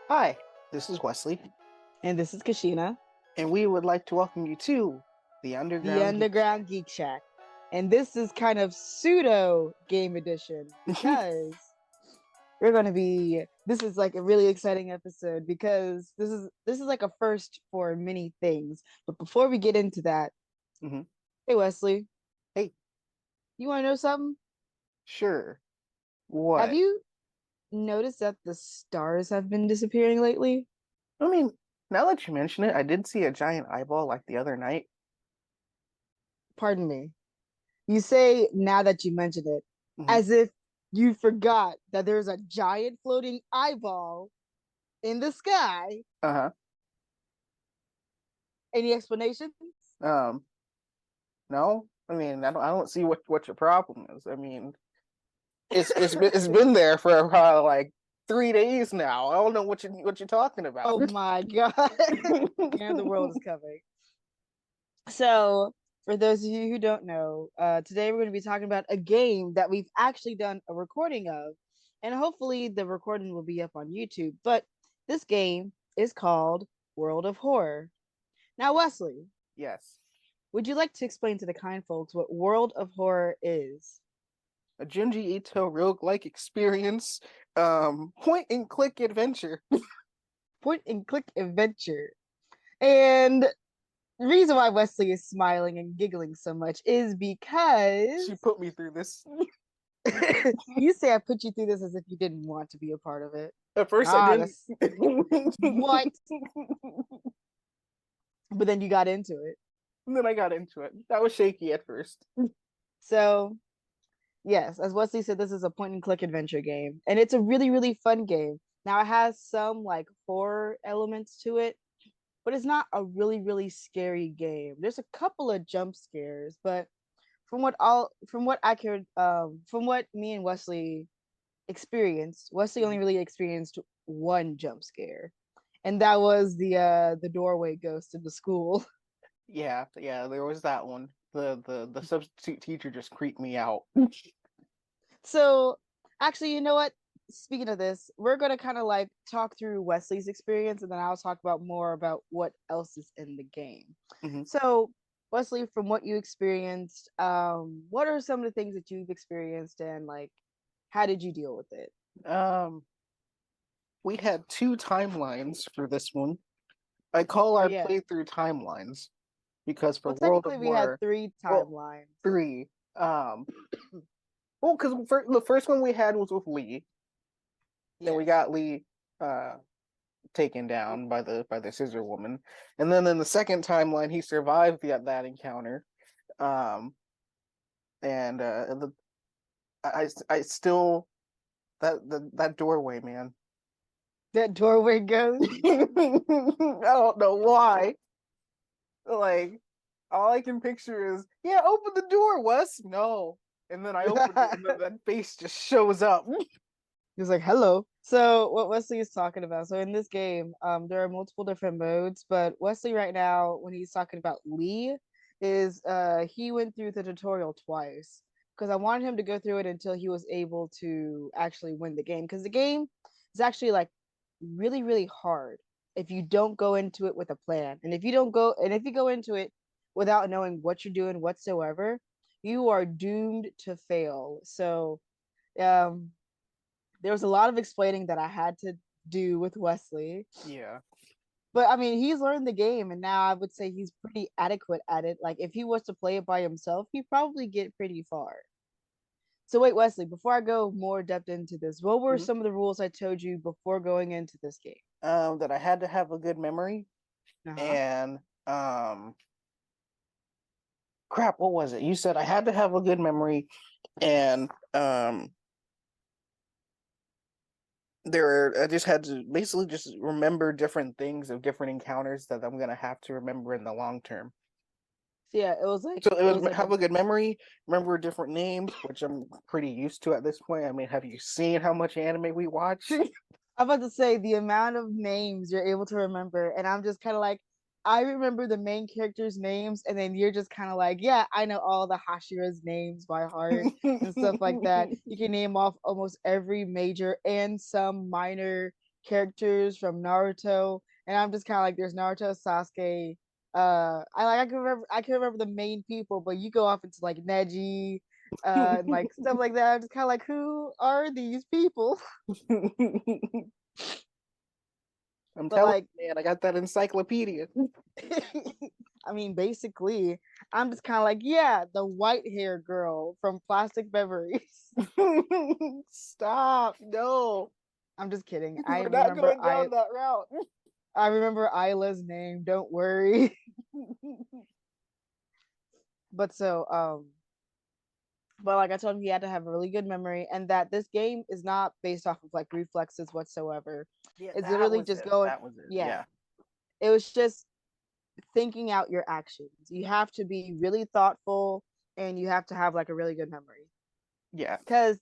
Hi, this is Wesley, And this is Ka'shenia, and we would like to welcome you to the the Underground Geek Shack. Underground Geek Shack. And this is kind of pseudo game edition because this is like a really exciting episode because this is like a first for many things. But before we get into that, hmm hey Wesley, Hey, you want to know something? sure. Have What? you noticed that the stars have been disappearing lately? I mean, now that you mention it, I did see a giant eyeball like the other night. Pardon me. You say now that you mention it, hmm as if you forgot that there's a giant floating eyeball in the sky. Uh-huh. Any explanations? Um, no, I don't see what your problem is. I mean, it's been there for like 3 days now. I don't know what you're talking about. Oh my god. And the world is coming. So, for those of you who don't know, today we're going to be talking about a game that we've actually done a recording of, and hopefully the recording will be up on YouTube. But this game is called World of Horror. Now, Wesley, Yes, would you like to explain to the kind folks what World of Horror is? a Junji Ito roguelike experience, point and click adventure. Point and click adventure. And the reason why Wesley is smiling and giggling so much is She because put me through this. you say I put you through this as if you didn't want to be a part of it. At first, I Ah, didn't. that's what. But then you got into it. And then I got into it. That was shaky at first. So, yes, as Wesley said, this is a point and click adventure game. And it's a really, really fun game. Now, it has some like horror elements to it, but it's not a really, really scary game. There's a couple of jump scares, but from what me and Wesley experienced, Wesley only really experienced one jump scare, and that was the doorway ghost in the school. Yeah, there was that one. The substitute teacher just creeped me out. So actually, you know what? Speaking of this, we're gonna kind of like talk through Wesley's experience, and then I'll talk about more about what else is in the game. hmm So Wesley, from what you experienced, what are some of the things that you've experienced, and like, how did you deal with it? Um, we had two timelines for this one. I call Oh our yeah. playthrough timelines because for Well, World of technically, we had Horror, three well, timelines. three. Well, because the first one we had was with Lee. Then we Yes. got Lee taken down by the scissor woman, and then in the second timeline, he survived that encounter. Um, and I still that doorway, man. That doorway ghost. I don't know why. Like all I can picture is, yeah, open the door, Wes. No, and then I opened it, and then that face just shows up. He's like, hello. So what Wesley is talking about. So in this game, there are multiple different modes, but Wesley right now, when he's talking about Lee, is he went through the tutorial twice because I wanted him to go through it until he was able to actually win the game. Because the game is actually like really, really hard if you don't go into it with a plan. And if you go into it without knowing what you're doing whatsoever, you are doomed to fail. So um there was a lot of explaining that I had to do with Wesley. Yeah. But I mean, he's learned the game, and now I would say he's pretty adequate at it. Like, if he was to play it by himself, he'd probably get pretty far. So, wait, Wesley, before I go more depth into this, what were Mhm. some of the rules I told you before going into this game? That I had to have a good memory, Uh huh. and crap, what was it? You said I had to have a good memory, and I just had to basically just remember different things of different encounters that I'm gonna have to remember in the long term. So yeah, So it it was was like a have a good memory, remember different names, which I'm pretty used to at this point. I mean, have you seen how much anime we watch? I'm about to say the amount of names you're able to remember, and I'm just kind of like, I remember the main characters' names, and then you're just kind of like, yeah, I know all the Hashira's names by heart and stuff like that. You can name off almost every major and some minor characters from Naruto, and I'm just kind of like, there's Naruto, Sasuke. I can remember the main people, but you go off into like Neji, and like stuff like that. I'm just kind of like, who are these people? I'm But telling like, you, man, I got that encyclopedia. I mean, basically, I'm just kind of like, yeah, the white hair girl from Plastic Memories. Stop. No. I'm just kidding. We're not going down that route. I remember Isla's name. Don't worry. But but like I told him, he had to have a really good memory, and that this game is not based off of like reflexes whatsoever. Yeah, It's that literally was just it. going. That was it. Yeah, Yeah. it was just thinking out your actions. You have to be really thoughtful, and you have to have like a really good memory, Yeah. because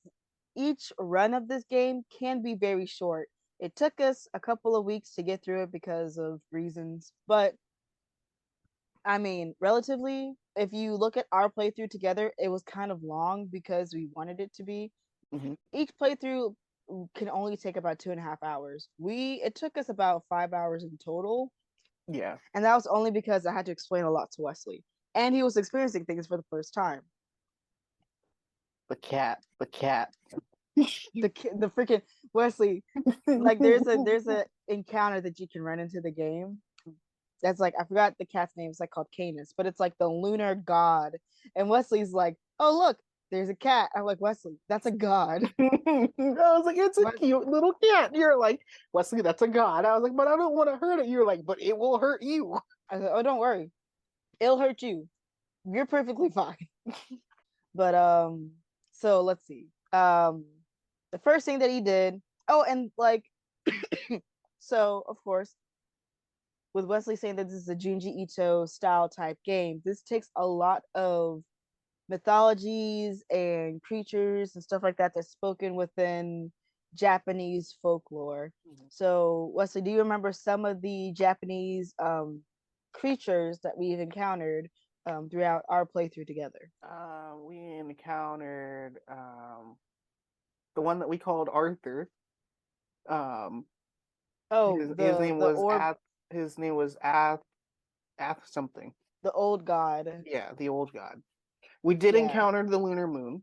each run of this game can be very short. It took us a couple of weeks to get through it because of reasons, but I mean, relatively, if you look at our playthrough together, it was kind of long because we wanted it to be. Hmm. Each playthrough can only take about 2.5 hours. It took us about 5 hours in total, Yeah. and that was only because I had to explain a lot to Wesley, and he was experiencing things for the first time. The cat. The cat. The freaking Wesley, like there's a encounter that you can run into the game. That's like, I forgot the cat's name. It's like called Canis, but it's like the lunar god. And Wesley's like, "Oh look, there's a cat." I'm like, "Wesley, that's a god." I was like, it's a What? cute little cat. You're like, Wesley, that's a god. I was like, but I don't want to hurt it. You're like, but it will hurt you. I said, "Oh, don't worry, it'll hurt you. You're perfectly fine." But so let's see. The first thing that he did. Oh, and like, so of course, with Wesley saying that this is a Junji Ito style type game, this takes a lot of mythologies and creatures and stuff like that that's spoken within Japanese folklore. Mhm. So, Wesley, do you remember some of the Japanese creatures that we've encountered throughout our playthrough together? We encountered the one that we called Arthur. Um, Oh, his name the was orb, Ath something. the old god. Yeah, the old god. We did Yeah. encounter the lunar moon.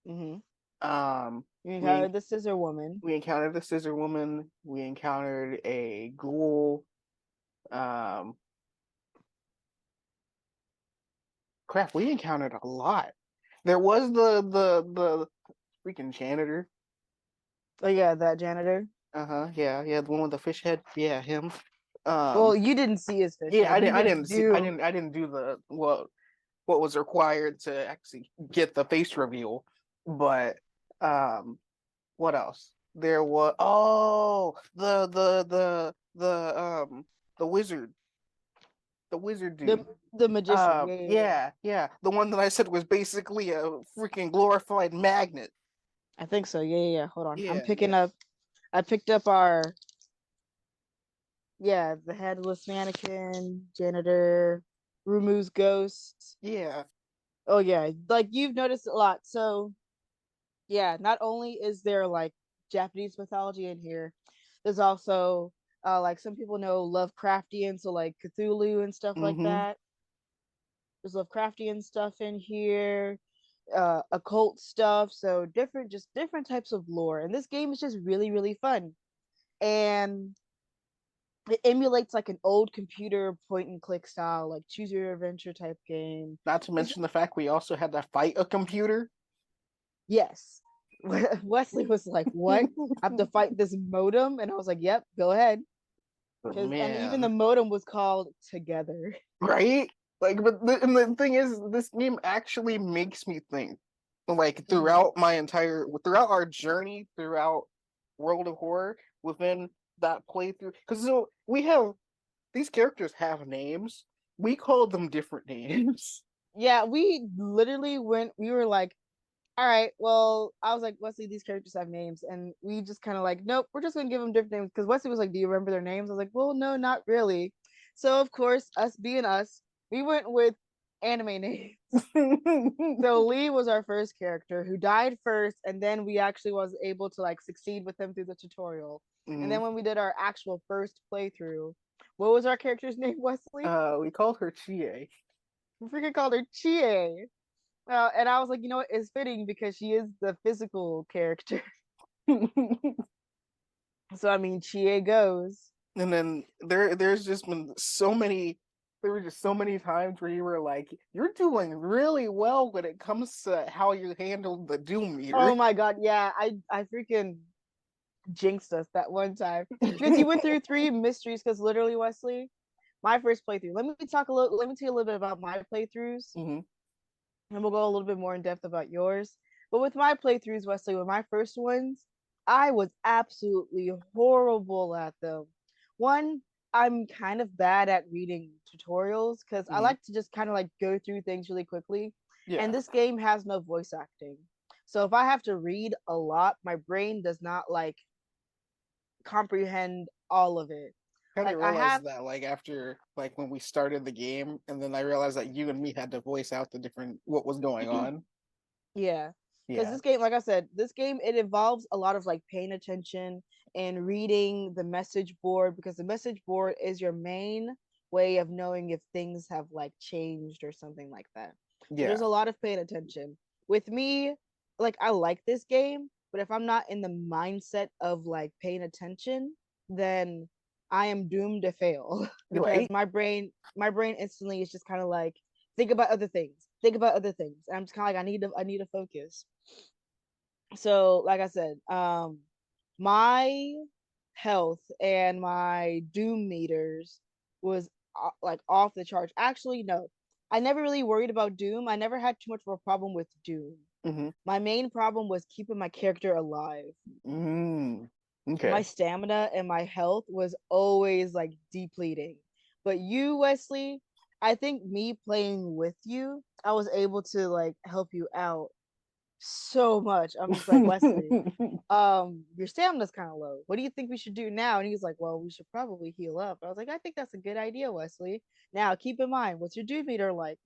Mm-hmm. Um, You we encountered the scissor woman. we encountered the scissor woman. We encountered a ghoul. Um, crap, we encountered a lot. There was the freaking janitor. Oh yeah, that janitor. Uh-huh. Yeah, yeah, the one with the fish head. Yeah, him. Well, Um, you didn't see his fish yeah, head. You I didn't didn't see do. I didn't do the what was required to actually get the face reveal. But what else? There was the wizard. The wizard the dude. the magician. Yeah, yeah, yeah. Yeah. The one that I said was basically a freaking glorified magnet. I think so. Yeah, yeah, yeah. Hold on. I'm Yeah, picking yeah. up. I picked up our, yeah, the headless mannequin, janitor, Rumu's ghost. Yeah. Oh yeah, like you've noticed a lot. So yeah, not only is there like Japanese mythology in here, there's also like some people know Lovecraftian, so like Cthulhu and stuff like Mm-hmm. that. There's Lovecraftian stuff in here, occult stuff, so different types of lore. And this game is just really, really fun. And it emulates like an old computer point and click style, like choose your adventure type game. Not to It's mention the fact we also had to fight a computer. Yes. Wesley was like, "What? I have to fight this modem?" And I was like, "Yep, go ahead." But Because and even the man, modem was called Together. right? Like, and the thing is, this game actually makes me think. Like Mhm. throughout our journey throughout World of Horror within that playthrough, because so we have these characters have names. We called them different names. Yeah, we literally went. We were like, "All right, well," I was like, "Wesley, these characters have names," and we just kind of like, "Nope, we're just gonna give them different names." Because Wesley was like, "Do you remember their names?" I was like, "Well, no, not really." So of course, us being us, we went with anime names. So Lee was our first character who died first, and then we actually was able to like succeed with him through the tutorial. And then Mhm. when we did our actual first playthrough, what was our character's name, Wesley? We called her Chie. We freaking called her Chie. And I was like, you know what? It's fitting because she is the physical character. So I mean, Chie goes. And then there's just been so many there were just so many times where you were like, you're doing really well when it comes to how you handled the Doom meter. Oh my god, yeah, I freaking jinxed us that one time because you went through three mysteries. Because literally, Wesley, my first playthrough. Let me tell you a little bit about my playthroughs, Hmm. and we'll go a little bit more in depth about yours. But with my playthroughs, Wesley, with my first ones, I was absolutely horrible at them. One, I'm kind of bad at reading tutorials because I Hmm. like to just kind of like go through things really quickly. And Yeah, this game has no voice acting. So if I have to read a lot, my brain does not like comprehend all of it. kind of Like I have, realized that like after like when we started the game, and then I realized that you and me had to voice out the different what was going on. yeah, because Yeah, this game, like I said, this game it involves a lot of like paying attention and reading the message board because the message board is your main way of knowing if things have like changed or something like that. So there's yeah, a lot of paying attention. With me, like I like this game, but if I'm not in the mindset of like paying attention, then I am doomed to fail because right. my brain instantly is just kind of like think about other things, think about other things. And I'm just kind of like I need to focus. So like I said, my health and my doom meters was like off the charts. Actually, no, I never really worried about doom. I never had too much of a problem with doom. Hmm. My main problem was keeping my character alive. My Okay. stamina and my health was always like depleting. But you, Wesley, I think me playing with you, I was able to like help you out so much. I'm just like, Wesley, your stamina's kind of low. What do you think we should do now? And he's like, well, we should probably heal up. I was like, I think that's a good idea, Wesley. Now keep in mind, what's your dude meter like?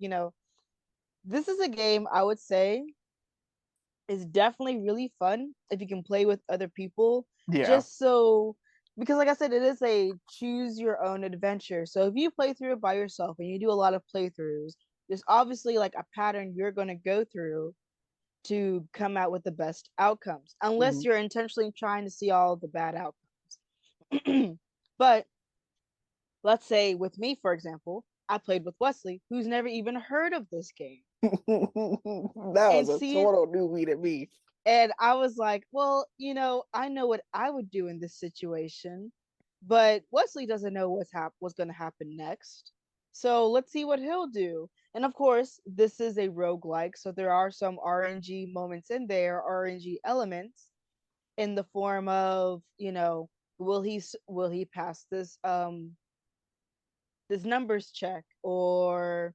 This is a game I would say is definitely really fun if you can play with other people. Yeah. Just so because like I said, it is a choose your own adventure. So if you play through it by yourself and you do a lot of playthroughs, there's obviously like a pattern you're going to go through to come out with the best outcomes, unless Hmm. you're intentionally trying to see all the bad outcomes. But let's say with me, for example, I played with Wesley, who's never even heard of this game. That And was a seeing total newbie to me. And I was like, well, I know what I would do in this situation, but Wesley doesn't know what's going to happen next. So let's see what he'll do. And of course, this is a roguelike, so there are some RNG moments in there, RNG elements in the form of, will he pass this numbers check, or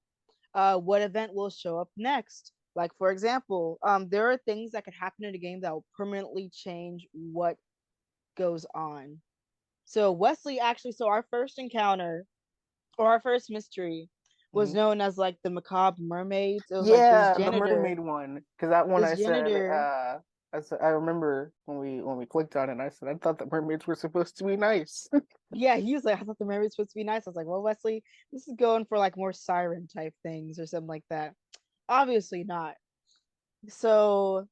what event will show up next. Like for example, there are things that could happen in a game that will permanently change what goes on. So Wesley actually, so our first encounter or our first mystery was Mhm. known as like the macabre mermaids. It was like Yeah, the mermaid one. Because that one this I said, janitor. I remember when we clicked on it, I said I thought the mermaids were supposed to be nice. Yeah, he was like, I thought the mermaid's supposed to be nice. I was like, well, Wesley, this is going for like more siren type things or something like that. Obviously not. So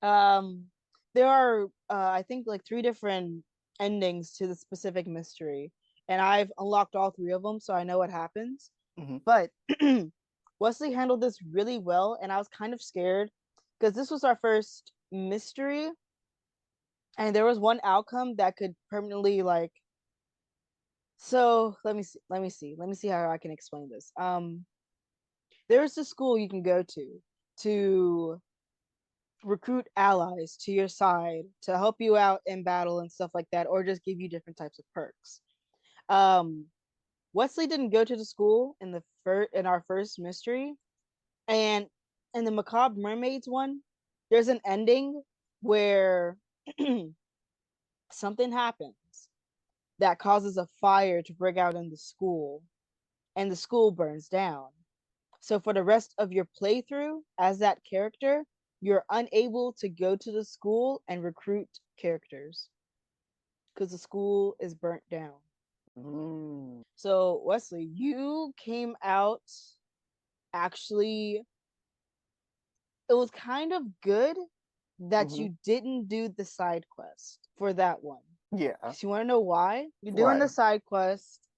Um, there are I think like three different endings to the specific mystery, and I've unlocked all three of them, so I know what happens. Hmm. But Wesley handled this really well, and I was kind of scared because this was our first mystery, and there was one outcome that could permanently like. So let me see how I can explain this. There's a school you can go to recruit allies to your side to help you out in battle and stuff like that, or just give you different types of perks. Um, Wesley didn't go to the school in in our first mystery, and in the Macabre Mermaids one, there's an ending where something happens that causes a fire to break out in the school, and the school burns down. So for the rest of your playthrough as that character, you're unable to go to the school and recruit characters because the school is burnt down. Mm. So Wesley, you came out actually, it was kind of good that Hmm. you didn't do the side quest for that one. Yeah. Because you want to know why? You're doing the Right. side quest,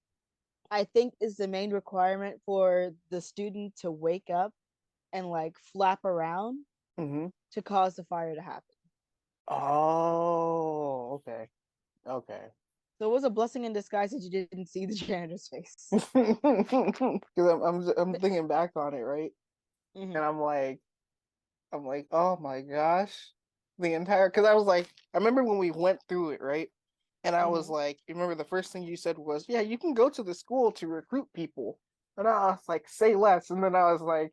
I think, is the main requirement for the student to wake up and like flap around Hmm. to cause the fire to happen. Oh, okay. Okay. So it was a blessing in disguise that you didn't see the janitor's face. Because I'm thinking back on it, right? And Mm-hmm. I'm like, oh my gosh, the entire. Because I was like, I remember when we went through it, right? And I was Mm-hmm. like, you remember the first thing you said was, yeah, you can go to the school to recruit people. And I was like, say less. And then I was like,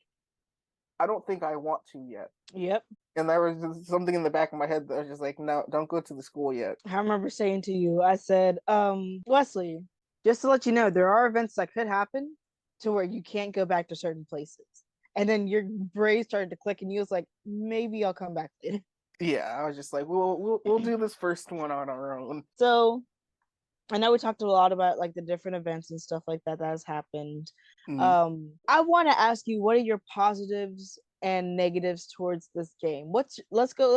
I don't think I want to yet. Yep. And there was just something in the back of my head that was just like, no, don't go to the school yet. I remember saying to you, I said, Wesley, just to let you know, there are events that could happen to where you can't go back to certain places. And then your brain started to click and you was like, maybe I'll come back later. Yeah, I was just like, we'll do this first one on our own. So I know we talked a lot about like the different events and stuff like that that has happened. Mm, I want to ask you, what are your positives and negatives towards this game? Let's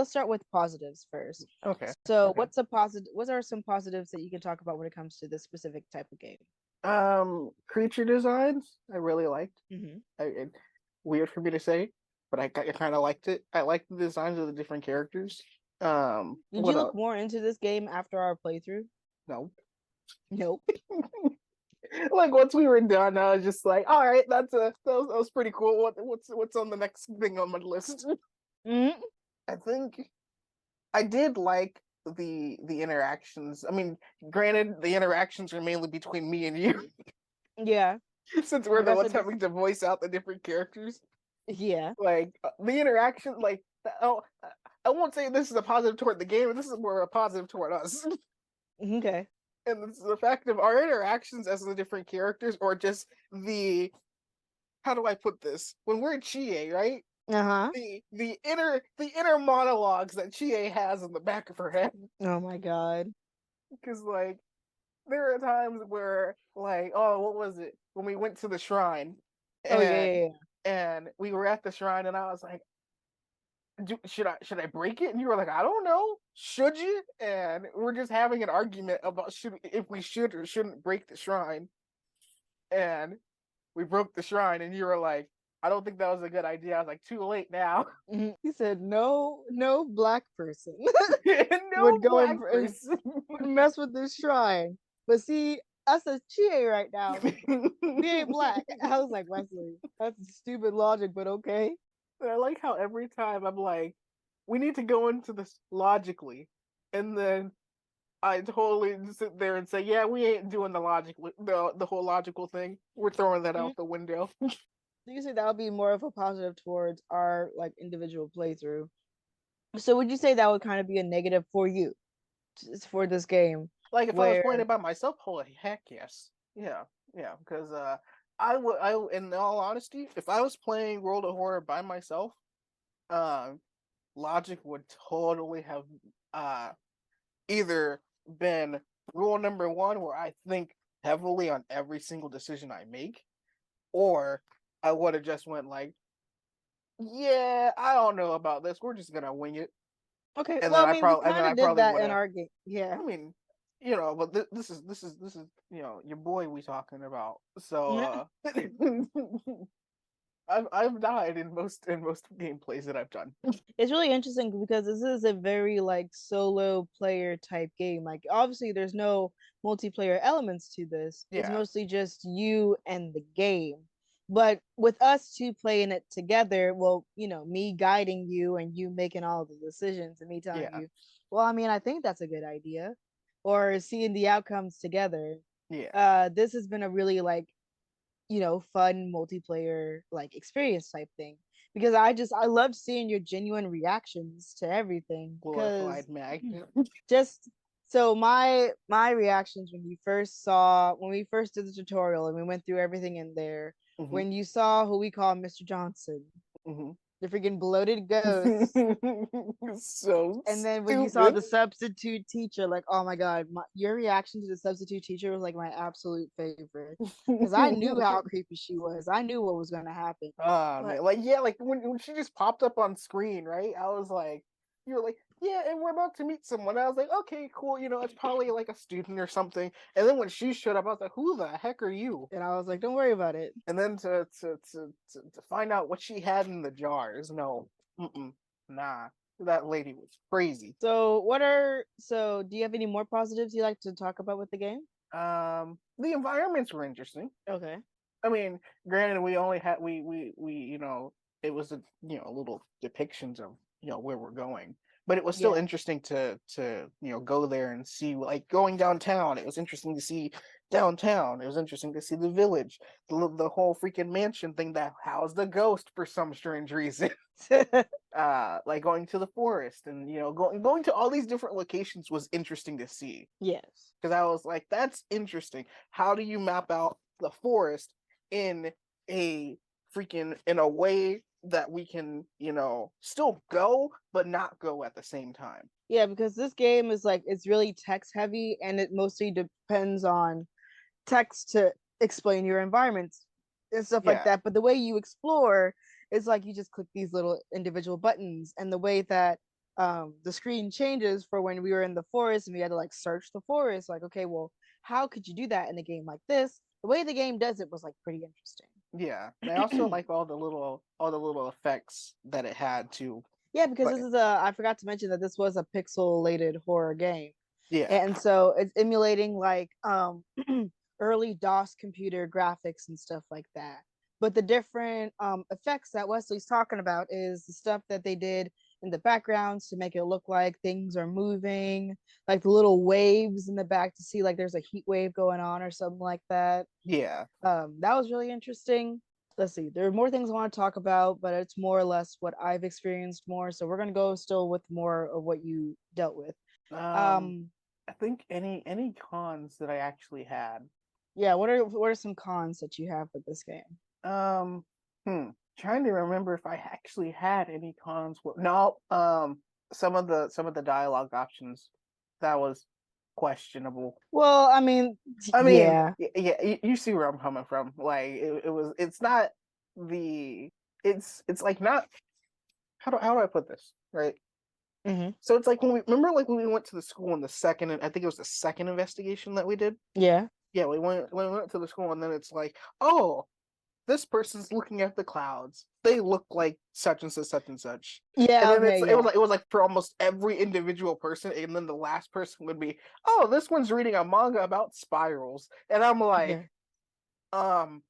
start with positives first. okay, So okay. what are some positives that you can talk about when it comes to this specific type of game? Creature designs I really liked. Mm-hmm. Weird for me to say, but I kind of liked it. I liked the designs of the different characters. Did you What look else? more into this game after our playthrough? No. Nope. Like once we were done, I was just like, all right, that was pretty cool. What's on the next thing on my list? Mm-hmm. I think I did like the interactions. I mean, granted, the interactions are mainly between me and you, Yeah, since we're but the that's a ones different. having to voice out the different characters. Yeah. Like the interaction, like oh, I won't say this is a positive toward the game, but this is more a positive toward us. Okay. And it's the fact of our interactions as the different characters, or just the how do I put this? When we're Chie, right? Uh-huh. The inner monologues that Chie has in the back of her head. Oh my god. Because like there are times where like, oh, what was it? When we went to the shrine Oh yeah, and yeah, we were at the shrine and I was like, should I break it? And you were like, I don't know. Should you? And we're just having an argument about should if we should or shouldn't break the shrine. And we broke the shrine, and you were like, I don't think that was a good idea. I was like, too late now. yeah. He said no black person No would go black and person. would mess with this shrine. But see, us as Chie right now, we ain't black. I was like, Wesley, that's stupid logic, but okay. I like how every time I'm like, we need to go into this logically, and then I totally sit there and say, yeah, we ain't doing the logic, the whole logical thing. We're throwing that Mm-hmm. out the window. So you say that would be more of a positive towards our like individual playthrough. So would you say that would kind of be a negative for you for this game, Like if I was playing where it by myself, holy heck yes, yeah, yeah. Because in all honesty, if I was playing World of Horror by myself, uh, logic would totally have uh either been rule number one, where I think heavily on every single decision I make, or I would have just went like, yeah, I don't know about this. We're just gonna wing it, okay, and well, then I mean, we kind I of did probably that would in have. our game. Yeah. I mean, but this is your boy we talking about. So I've died in most gameplays that I've done. It's really interesting because this is a very like solo player type game. Like obviously there's no multiplayer elements to this. It's Yeah, mostly just you and the game. But with us two playing it together, well, me guiding you and you making all the decisions and me telling yeah, you, well, I mean, I think that's a good idea. Or seeing the outcomes together. yeah. This has been a really like fun multiplayer like experience type thing because I loved seeing your genuine reactions to everything because Glorified mag. just so my reactions when we first did the tutorial and we went through everything in there Hmm. when you saw who we call Mr. Johnson, Hmm. the freaking bloated ghost. So And then when you saw stupid. the substitute teacher, like, oh my god, your reaction to the substitute teacher was like my absolute favorite because I knew how creepy she was. I knew what was going to happen. Ah But man, like yeah, like when she just popped up on screen, right? I was like, you were like, yeah, and we're about to meet someone. I was like, okay, cool, it's probably like a student or something. And then when she showed up, I was like, who the heck are you? and I was like, don't worry about it. And then to find out what she had in the jars, no, nah, that lady was crazy. So do you have any more positives you like to talk about with the game? The environments were interesting. Okay. I mean, granted, we only had it was little depictions of where we're going, but it was still Yeah. interesting to go there and see, like, going downtown. It was interesting to see downtown. It was interesting to see the village, the whole freaking mansion thing that housed the ghost for some strange reason. Like going to the forest and going to all these different locations was interesting to see Yes. because I was like, that's interesting. How do you map out the forest in a in a way that we can, still go but not go at the same time? Yeah, because this game is like it's really text heavy and it mostly depends on text to explain your environments and stuff like Yeah, that. But the way you explore is like you just click these little individual buttons, and the way that the screen changes for when we were in the forest and we had to like search the forest. Like, okay, well, how could you do that in a game like this? The way the game does it was like pretty yeah. And I also interesting. like all the little effects that it had too. Yeah, because But this is a I forgot to mention that this was a pixelated horror game. yeah, And so it's emulating like early DOS computer graphics and stuff like that. But the different effects that Wesley's talking about is the stuff that they did in the backgrounds to make it look like things are moving, like the little waves in the back to see like there's a heat wave going on or something like that. yeah. That was really interesting. Let's see, there are more things I want to talk about, but it's more or less what I've experienced more. So we're gonna go still with more of what you dealt with. Um, Um, I think any cons that I actually had. yeah, what are some cons that you have with this game? Um, Trying to remember if I actually had any cons. No, some of the dialogue options that was questionable. Well, I mean, I mean, yeah. yeah, you see where I'm coming from. Like it's not the, it's like not, how do I put this, right? Hmm. So it's like when we went to the school in the second, I think it was the second investigation that we did. Yeah. Yeah, we went to the school and then it's like, oh, this person's looking at the clouds. They look like such and such, such and such. And Yeah, then okay, it was yeah. like for almost every individual person, and then the last person would be, oh, this one's reading a manga about spirals. And I'm Yeah. like, um,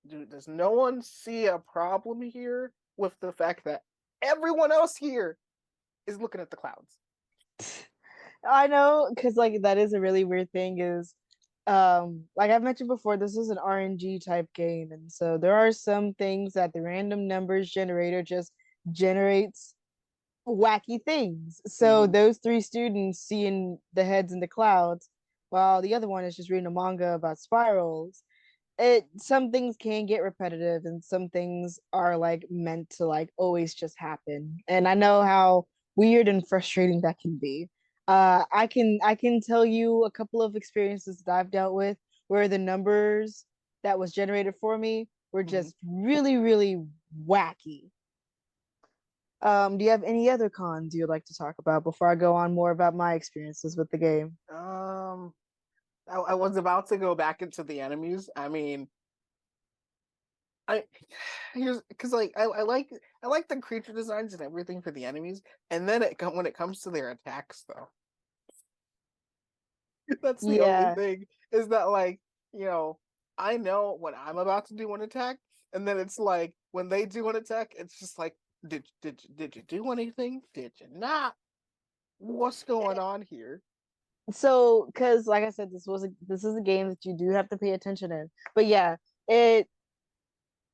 dude, does no one see a problem here with the fact that everyone else here is looking at the clouds? I know, because like that is a really weird thing is like I've mentioned before, this is an RNG type game, and so there are some things that the random numbers generator just generates wacky things. So Mm-hmm. those three students seeing the heads in the clouds, while the other one is just reading a manga about spirals. It some things can get repetitive and some things are like meant to like always just happen. And I know how weird and frustrating that can be. I can tell you a couple of experiences that I've dealt with where the numbers that was generated for me were Mm-hmm. just really, really wacky. Do you have any other cons you'd like to talk about before I go on more about my experiences with the game? Um, I was about to go back into the enemies. I mean, I here's because like I like the creature designs and everything for the enemies, and then when it comes to their attacks though, that's the only Yeah. thing is that, like, I know when I'm about to do an attack, and then it's like when they do an attack, it's just like, did you do anything? Did you not? What's going on here? So, because like I said, this is a game that you do have to pay attention in. But yeah, it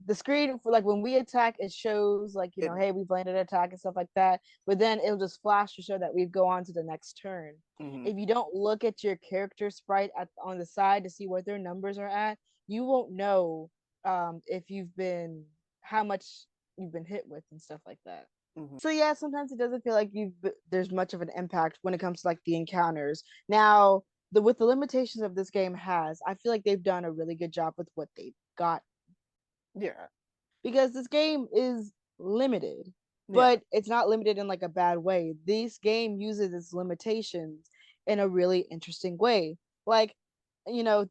the screen for like when we attack, it shows like It hey, we've landed an attack and stuff like that. But then it'll just flash to show that we go on to the next turn. mhm. If you don't look at your character sprite on the side to see what their numbers are at, you won't know if you've been how much you've been hit with and stuff like that. Mhm. So yeah, sometimes it doesn't feel like there's much of an impact when it comes to like the encounters. Now, with the limitations of this game has, I feel like they've done a really good job with what they've got Yeah. because this game is limited, Yeah. but it's not limited in like a bad way. This game uses its limitations in a really interesting way. Like, you know,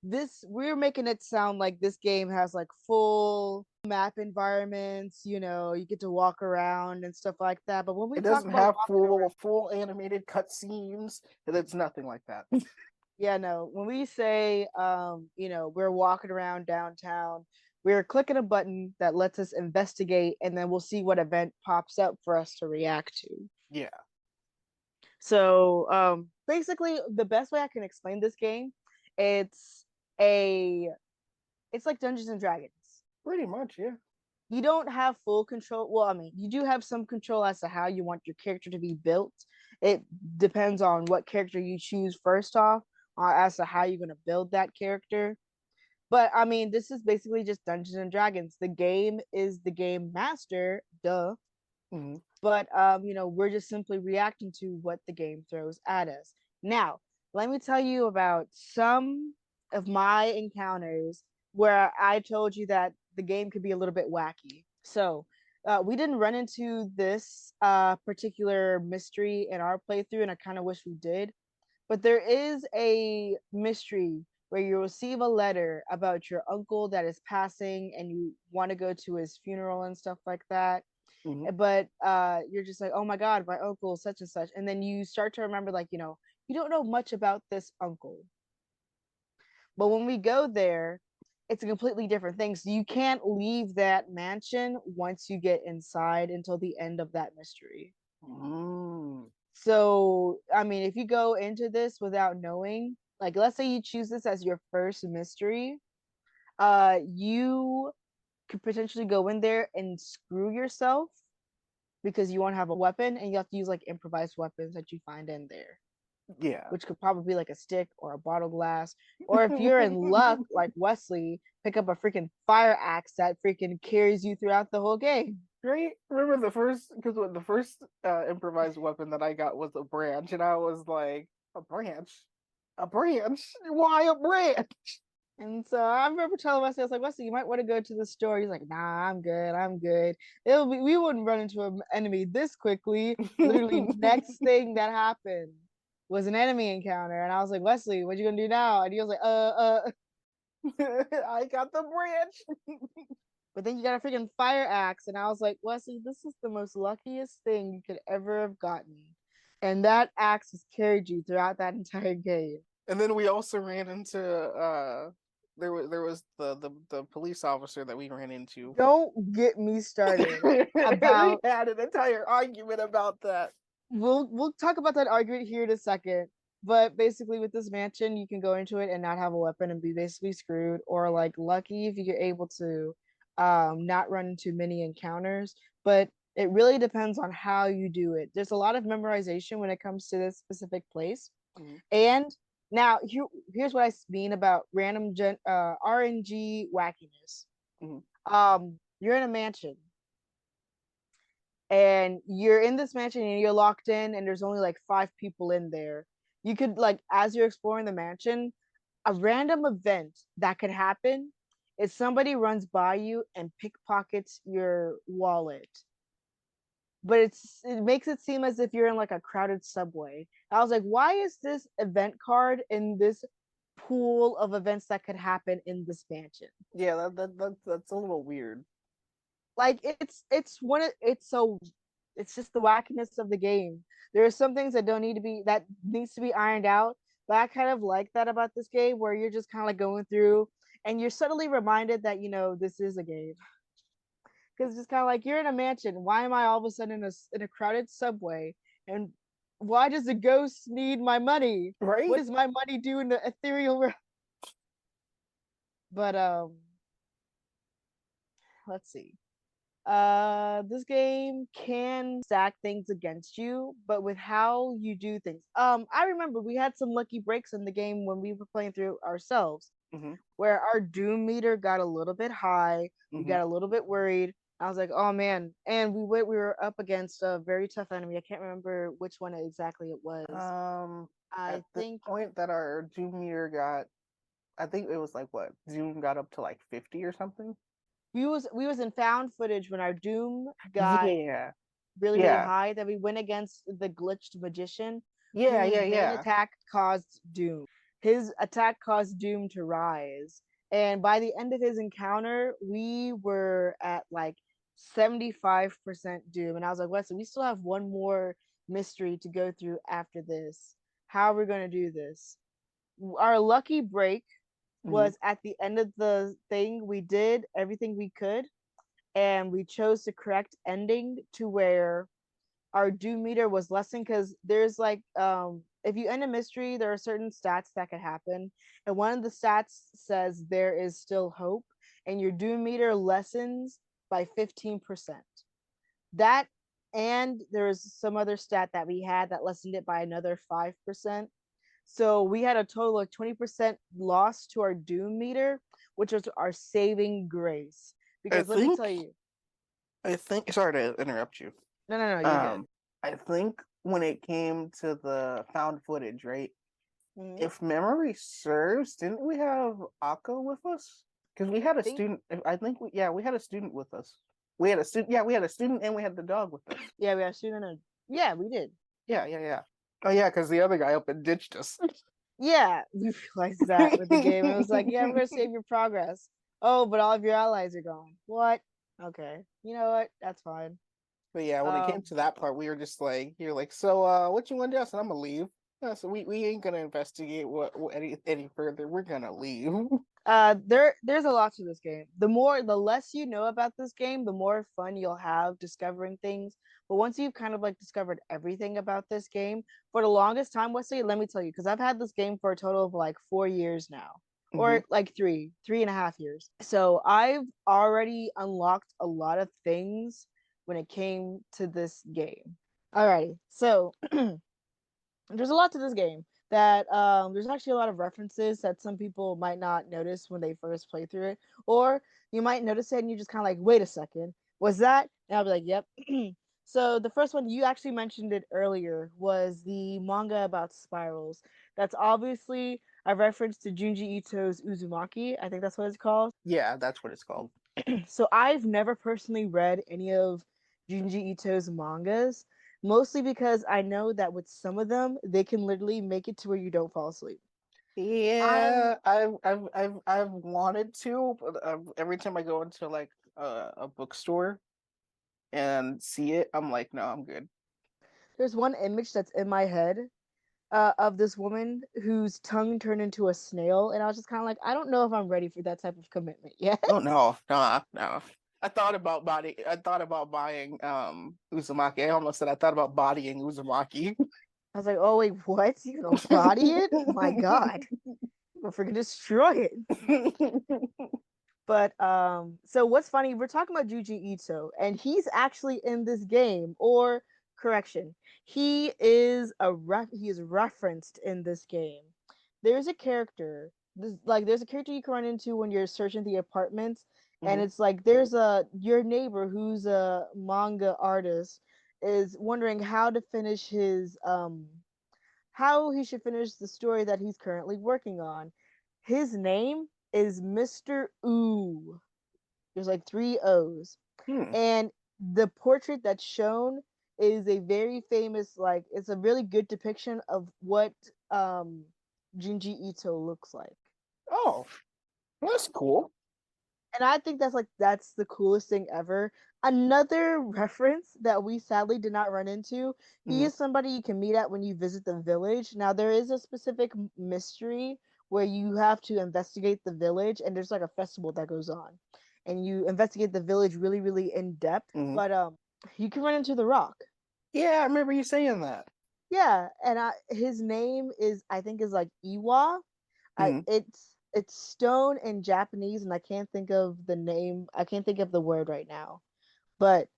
this we're making it sound like this game has like full map environments, you get to walk around and stuff like that. But when we It talk doesn't about have walking around, full animated cutscenes. It's nothing like that. yeah, no, when we say we're walking around downtown, we're clicking a button that lets us investigate and then we'll see what event pops up for us to react to. Yeah. So basically the best way I can explain this game, it's a it's like Dungeons and Dragons. Pretty much, yeah. You don't have full control. Well, I mean, you do have some control as to how you want your character to be built. It depends on what character you choose first off, as to how you're going to build that character. But I mean, this is basically just Dungeons and Dragons. The game is the game master, duh. Mhm. But we're just simply reacting to what the game throws at us. Now, let me tell you about some of my encounters where I told you that the game could be a little bit wacky. So, we didn't run into this particular mystery in our playthrough, and I kind of wish we did. But there is a mystery where you receive a letter about your uncle that is passing, and you want to go to his funeral and stuff like that. Mhm. But you're just like, oh my god, my uncle such and such, and then you start to remember, like, you don't know much about this uncle. But when we go there, it's a completely different thing. So you can't leave that mansion once you get inside until the end of that mystery. Mm. So, I mean, if you go into this without knowing, like, let's say you choose this as your first mystery, you could potentially go in there and screw yourself because you won't have a weapon and you have to use like improvised weapons that you find in there, Yeah. which could probably be like a stick or a bottle glass. Or if you're in luck, like Wesley, pick up a freaking fire axe that freaking carries you throughout the whole game. Right? Remember the first improvised weapon that I got was a branch, and I was like, a branch? A branch? Why a branch? And so I remember telling Wesley, I was like, Wesley, you might want to go to the store. He's like, nah, I'm good. I'm good. We wouldn't run into an enemy this quickly. Literally, next thing that happened was an enemy encounter. And I was like, Wesley, what you gonna do now? And he was like, I got the branch. but then you got a freaking fire axe. And I was like, Wesley, this is the most luckiest thing you could ever have gotten. And that axe has carried you throughout that entire game. And then we also ran into there was the police officer that we ran into. Don't get me started We about had an entire argument about that. we'll talk about that argument here in a second. But basically, with this mansion, you can go into it and not have a weapon and be basically screwed, or like lucky if you're able to not run into many encounters. But it really depends on how you do it. There's a lot of memorization when it comes to this specific place. Mhm. And now here's what I mean about random RNG wackiness. Mhm. You're in a mansion and you're in this mansion and you're locked in and there's only like 5 people in there. You could, like, as you're exploring the mansion, a random event that could happen is somebody runs by you and pickpockets your wallet, but it makes it seem as if you're in like a crowded subway. I was like, why is this event card in this pool of events that could happen in this mansion? Yeah, that's a little weird. Like, it's just the wackiness of the game. There are some things that needs to be ironed out, but I kind of like that about this game where you're just kind of like going through and you're suddenly reminded that this is a game. Because it's just kind of like you're in a mansion. Why am I all of a sudden in a crowded subway? And why does a ghost need my money? What Right? does my money do in the ethereal realm? But let's see. This game can stack things against you, but with how you do things. I remember we had some lucky breaks in the game when we were playing through ourselves, Mm-hmm. where our doom meter got a little bit high. We Mm-hmm. got a little bit worried. I was like, oh man. And we were up against a very tough enemy. I can't remember which one exactly it was. At I the think point that our Doom meter got, I think it was like what Doom got up to like 50 or something. we was in found footage when our doom got Yeah, really, really yeah, high, that we went against the glitched magician yeah, whose yeah, main yeah. attack caused Doom. His attack caused Doom to rise. And by the end of his encounter, we were at like 75% Doom. And I was like, Wesley, we still have one more mystery to go through after this. How are we going to do this? Our lucky break Mm-hmm. was at the end of the thing. We did everything we could, and we chose the correct ending to where our doom meter was lessened, because there's like if you end a mystery, there are certain stats that could happen, and one of the stats says there is still hope, and your doom meter lessens by 15%. That, and there's some other stat that we had that lessened it by another 5%. So we had a total of 20% loss to our doom meter, which was our saving grace. I Because let me think, tell you, I think. Sorry to interrupt you. no, no, no, you're good. Um, I think when it came to the found footage, right? Mm-hmm. If memory serves, didn't we have Akko with us? Because we had a Think student. I think we had a student with us. We had a student. Yeah, we had a student, and we had the dog with us. Yeah, we are shooting a. Yeah, we did. Yeah, yeah, yeah. Oh yeah, because the other guy up and ditched us. Yeah, we realized that with the game. It was like, yeah, we're gonna save your progress. Oh, but all of your allies are gone. What? Okay. You know what? That's fine. But yeah, when it came Um, to that part, we were just like, "You're like, so what you want to do?" I said, "I'm gonna leave." So we ain't gonna investigate what any further. We're gonna leave. there's a lot to this game. The less you know about this game, the more fun you'll have discovering things. But once you've kind of like discovered everything about this game, for the longest time, Wesley, let me tell you, because I've had this game for a total of like 4 years now, Hmm. or like three and a half years. So I've already unlocked a lot of things when it came to this game. Alrighty, so there's a lot to this game that there's actually a lot of references that some people might not notice when they first play through it, or you might notice it and you just kind of like, wait a second, was that? And I'll be like, yep. So the first one, you actually mentioned it earlier, was the manga about spirals. That's obviously a reference to Junji Ito's Uzumaki. I think that's what it's called. Yeah, that's what it's called. So I've never personally read any of Junji Ito's mangas, mostly because I know that with some of them, they can literally make it to where you don't fall asleep. I Yeah, I've wanted to, but every time I go into like a bookstore and see it, I'm like, no, I'm good. There's one image that's in my head of this woman whose tongue turned into a snail, and I was just kind of like, I don't know if I'm ready for that type of commitment yet. Oh no, no, no. I thought about buying Uzumaki. I almost said I thought about bodying Uzumaki. I was like, oh wait, what? You gonna body it? My God, we're freaking destroy it. But so what's funny, we're talking about Juji Ito, and he's actually in this game, or correction, he is referenced in this game. There's a character, there's a character you can run into when you're searching the apartments, and Hmm. it's like there's a your neighbor who's a manga artist is wondering how he should finish the story that he's currently working on. His name is Mr. Ooh. There's like three O's. Hmm. And the portrait that's shown is a very famous, like, it's a really good depiction of what Junji Ito looks like. Oh, that's cool. And I think that's the coolest thing ever. Another reference that we sadly did not run into. He Hmm. is somebody you can meet at when you visit the village. Now there is a specific mystery where you have to investigate the village, and there's like a festival that goes on, and you investigate the village really, really in depth. Hmm. But you can run into the Rock. Yeah, I remember you saying that. Yeah, and his name is, I think, is like Iwa. I Hmm. it's stone in Japanese, and I can't think of the name. I can't think of the word right now. but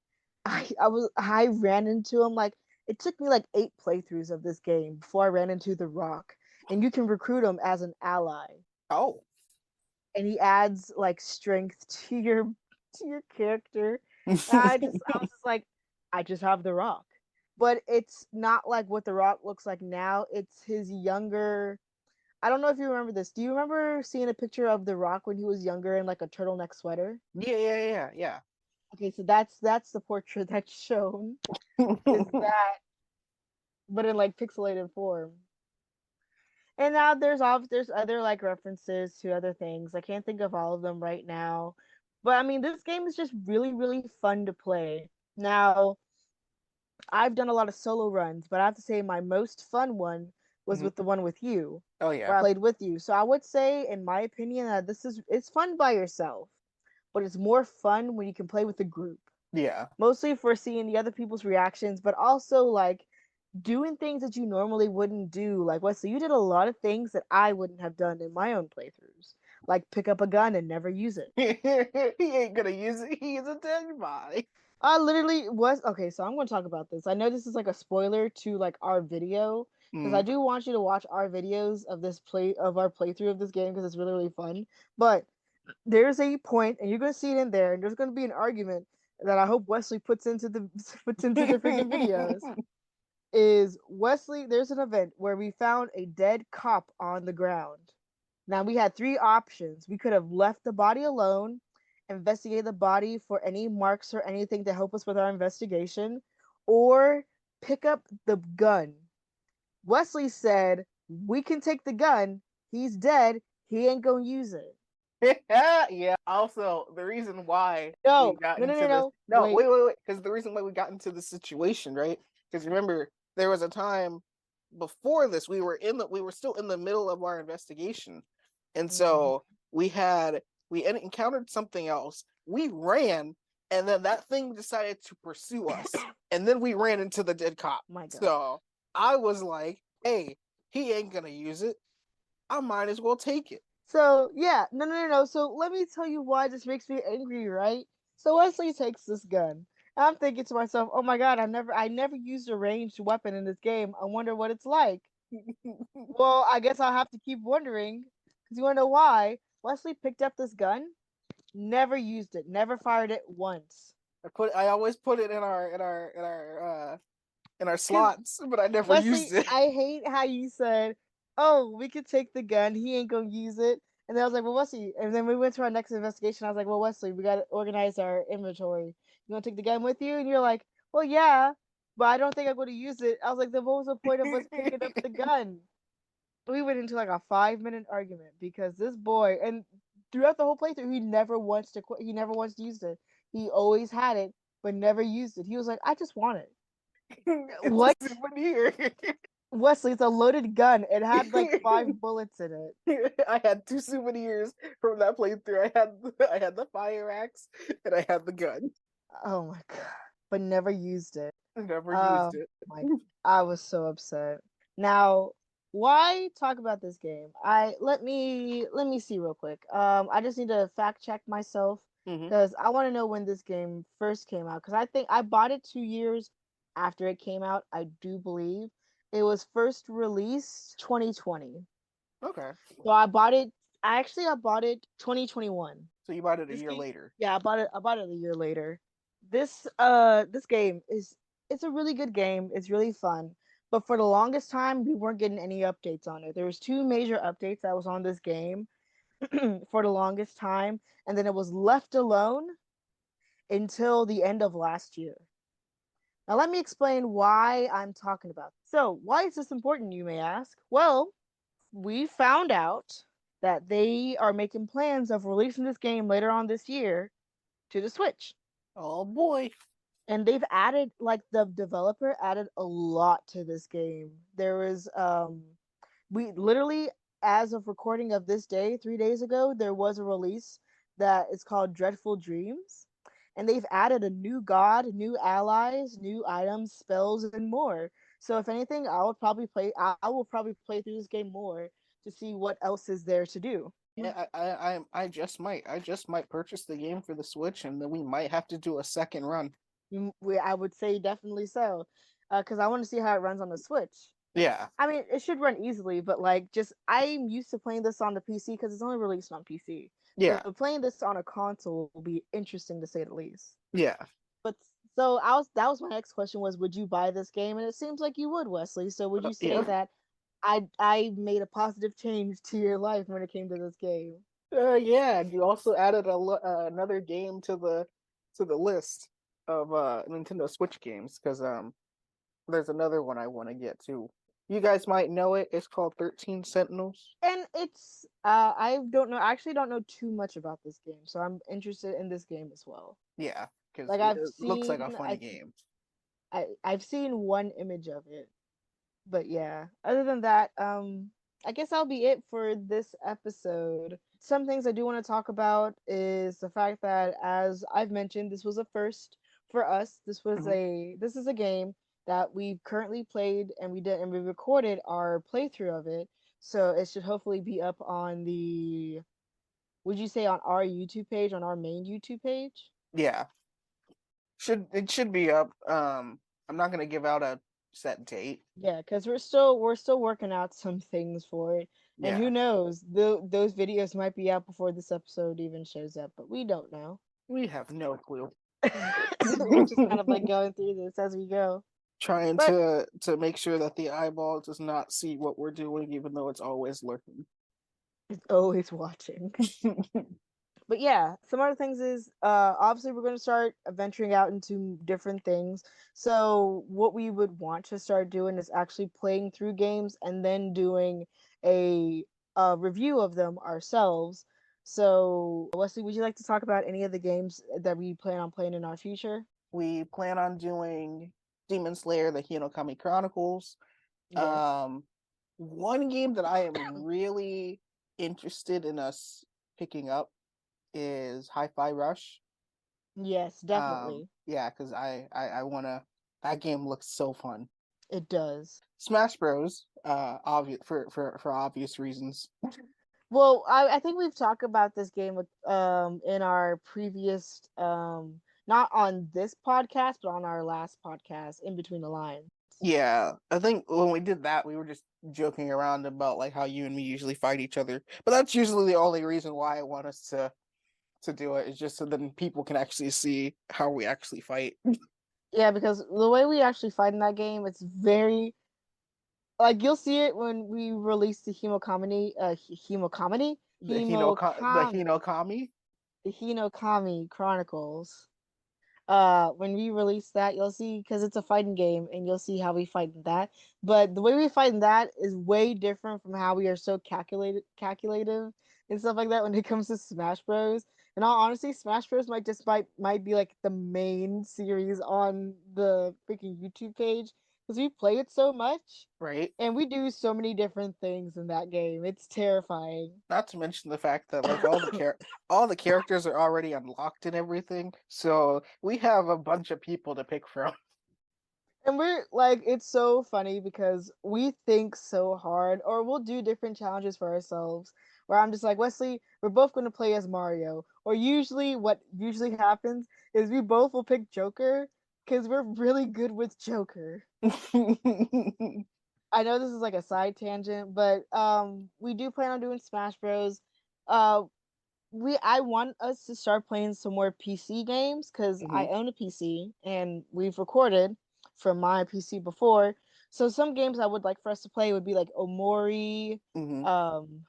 I ran into him like it took me like 8 playthroughs of this game before I ran into the Rock, and you can recruit him as an ally, Oh. and he adds like strength to your character. And I was just like, I just have the Rock, but it's not like what the Rock looks like now. It's his younger. I don't know if you remember this. Do you remember seeing a picture of the Rock when he was younger in like a turtleneck sweater? Yeah. Okay, so that's the portrait that's shown. Is that, but in like pixelated form. And now there's other like references to other things. I can't think of all of them right now. But I mean, this game is just really fun to play. Now, I've done a lot of solo runs, but I have to say my most fun one was Mhm. with the one with you, Oh where yeah. I played with you. So I would say, in my opinion, that it's fun by yourself, but it's more fun when you can play with a group. Yeah. Mostly for seeing the other people's reactions, but also like doing things that you normally wouldn't do. Like Wesley, you did a lot of things that I wouldn't have done in my own playthroughs, like pick up a gun and never use it. He ain't gonna use it. He's a dead body. I literally was okay. So I'm going to talk about this. I know this is like a spoiler to like our video because I Mm. do want you to watch our videos of our playthrough of this game because it's really fun. But there's a point, and you're going to see it in there, and there's going to be an argument that I hope Wesley puts into the puts into the freaking videos. Is Wesley, there's an event where we found a dead cop on the ground. Now we had 3 options. We could have left the body alone, investigated the body for any marks or anything to help us with our investigation, or pick up the gun. Wesley said, we can take the gun. He's dead. He ain't gonna use it. Yeah. Also, the reason why we No, got no, no, into no, this. no. No, Wait. wait. Because the reason why we got into this situation, right? Because remember, there was a time before this we were still in the middle of our investigation, and Mhm. so we encountered something else. We ran, and then that thing decided to pursue us, and then we ran into the dead cop. My God. So I was like, "Hey, he ain't gonna use it. I might as well take it." So yeah, no, no, no, no. So let me tell you why this makes me angry, right? So Wesley takes this gun. I'm thinking to myself, oh my god, I never used a ranged weapon in this game. I wonder what it's like. Well, I guess I'll have to keep wondering. Because you wanna know why? Wesley picked up this gun, never used it, never fired it once. I always put it in our Because slots, but I never used Wesley, it. I hate how you said, "Oh, we could take the gun. He ain't gonna use it." And then I was like, "Well, Wesley." And then we went to our next investigation. I was like, "Well, Wesley, we gotta organize our inventory. You want to take the gun with you?" And you're like, "Well, yeah, but I don't think I'm going to use it." I was like, "Then what was the point of us picking up the gun?" We went into like a 5 minute argument because this boy, and throughout the whole playthrough, he never wants to quit. He never wants to use it. He always had it, but never used it. He was like, "I just want it." It's a What? souvenir. Wesley, it's a loaded gun. It had like 5 bullets in it. I had 2 souvenirs from that playthrough. I had the fire axe and I had the gun. Oh my god. But never used it. I never used Oh it. my, I was so upset. Now, why talk about this game? I let me see real quick. I just need to fact check myself Hmm. because I want to know when this game first came out. Because I think I bought it 2 years after it came out. I do believe it was first released 2020. Okay. So I bought it. I bought it 2021. So you bought it a This year game, later. yeah, I bought it a year later. This game is it's a really good game. It's really fun. But for the longest time, we weren't getting any updates on it. There was 2 major updates that was on this game for the longest time, and then it was left alone until the end of last year. Now let me explain why I'm talking about this. So, why is this important, you may ask? Well, we found out that they are making plans of releasing this game later on this year to the Switch. Oh boy. And they've added like the developer added a lot to this game. There was we literally as of recording of this day, 3 days ago, there was a release that is called Dreadful Dreams. And they've added a new god, new allies, new items, spells, and more. So if anything, I will probably play through this game more to see what else is there to do. I just might purchase the game for the Switch, and then we might have to do a second run. I would say definitely so, because I want to see how it runs on the Switch. Yeah, I mean, it should run easily, but like, just I'm used to playing this on the PC because it's only released on PC. So yeah, playing this on a console will be interesting to say the least. yeah, But so I was that was my next question was, would you buy this game? And it seems like you would, Wesley. So would you say yeah. that I made a positive change to your life when it came to this game? Yeah, and you also added another game to the list of Nintendo Switch games because there's another one I want to get too. You guys might know it. It's called 13 Sentinels. And it's I don't know, I actually don't know too much about this game, so I'm interested in this game as well. Yeah, because Like it looks like a funny I game. I've seen one image of it, but yeah. Other than that, I guess that'll be it for this episode. Some things I do want to talk about is the fact that, as I've mentioned, this was a first for us. Mhm. This is a game that we've currently played, and we recorded our playthrough of it. So it should hopefully be up on the, would you say, on our YouTube page, on our main YouTube page? Yeah, should be up. I'm not gonna give out a set date. Yeah, because we're still working out some things for it, and Yeah, who knows, those videos might be out before this episode even shows up, but we don't know. we have no clue. We're just kind of like going through this as we go, Trying but to make sure that the eyeball does not see what we're doing, even though it's always lurking. it's always watching. But yeah, some other things is obviously we're going to start venturing out into different things. So what we would want to start doing is actually playing through games and then doing a, review of them ourselves. So Wesley, would you like to talk about any of the games that we plan on playing in our future? We plan on doing Demon Slayer: The Hinokami Chronicles. Yes. Um, One game that I am really interested in us picking up is Hi-Fi Rush. Yes, definitely. Yeah, because I wanna. That game looks so fun. It does. Smash Bros. Obvious for obvious reasons. Well, I think we've talked about this game with in our previous not on this podcast, but on our last podcast, In Between the Lines. Yeah, I think when we did that, we were just joking around about like how you and me usually fight each other. But that's usually the only reason why I want us to do it is just so then people can actually see how we actually fight. Yeah, because the way we actually fight in that game, it's very like, you'll see it when we release the The Hemokami, Hinokami. the Hinokami Chronicles. When we release that, you'll see, because it's a fighting game, and you'll see how we fight in that. But the way we fight in that is way different from how we are so calculative and stuff like that when it comes to Smash Bros. In all honesty, Smash Bros might be like the main series on the freaking YouTube page because we play it so much Right? and we do so many different things in that game. It's terrifying. Not to mention the fact that like all the characters are already unlocked and everything, so we have a bunch of people to pick from. And we're like, it's so funny because we think so hard, or we'll do different challenges for ourselves. Where I'm just like, Wesley, we're both going to play as Mario. Or usually, what usually happens is we both will pick Joker because we're really good with Joker. I know this is like a side tangent, but we do plan on doing Smash Bros. Uh, I want us to start playing some more PC games because I Hmm. own a PC and we've recorded from my PC before. So some games I would like for us to play would be like Omori. Hmm. Um,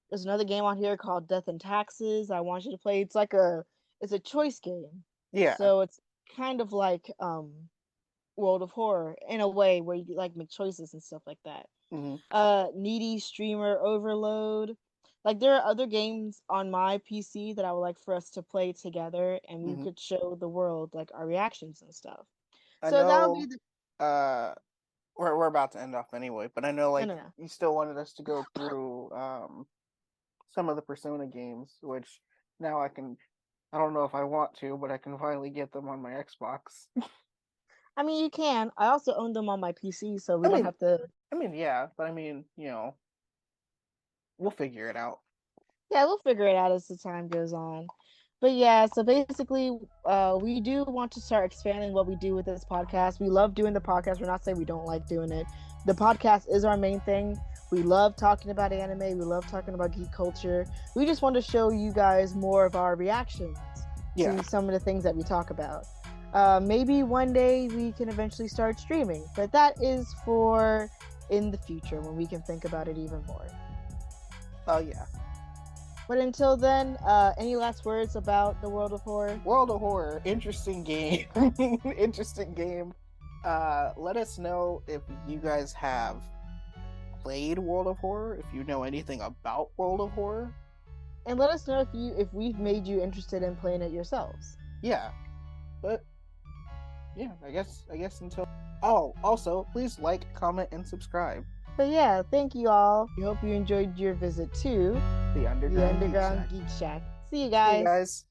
there's another game on here called Death and Taxes. I want you to play. It's a choice game, Yeah. so it's kind of like World of Horror in a way where you like make choices and stuff like that. Hmm. Needy Streamer Overload. Like, there are other games on my PC that I would like for us to play together and we Hmm. could show the world like our reactions and stuff. I So that'll be know. the Uh, we're about to end off anyway, but I know no like no no. you still wanted us to go through some of the Persona games, which now I can. I don't know if I want to, but I can finally get them on my Xbox. I mean, you can. I also own them on my PC, so we I don't mean, have to. yeah, but I mean, we'll figure it out. Yeah, we'll figure it out as the time goes on. But yeah, so basically, we do want to start expanding what we do with this podcast. We love doing the podcast. We're not saying we don't like doing it. The podcast is our main thing. We love talking about anime. We love talking about geek culture. We just want to show you guys more of our reactions Yeah. to some of the things that we talk about. Maybe one day we can eventually start streaming, but that is for in the future when we can think about it even more. Oh yeah. But until then, any last words about the World of Horror? World of Horror, interesting game. Interesting game. Let us know if you guys have played World of Horror, if you know anything about World of Horror. And let us know if we've made you interested in playing it yourselves. Yeah. But yeah, I guess until also please like, comment, and subscribe. But yeah, thank you all. We hope you enjoyed your visit to The Underground Geek Shack. See you See you guys. guys.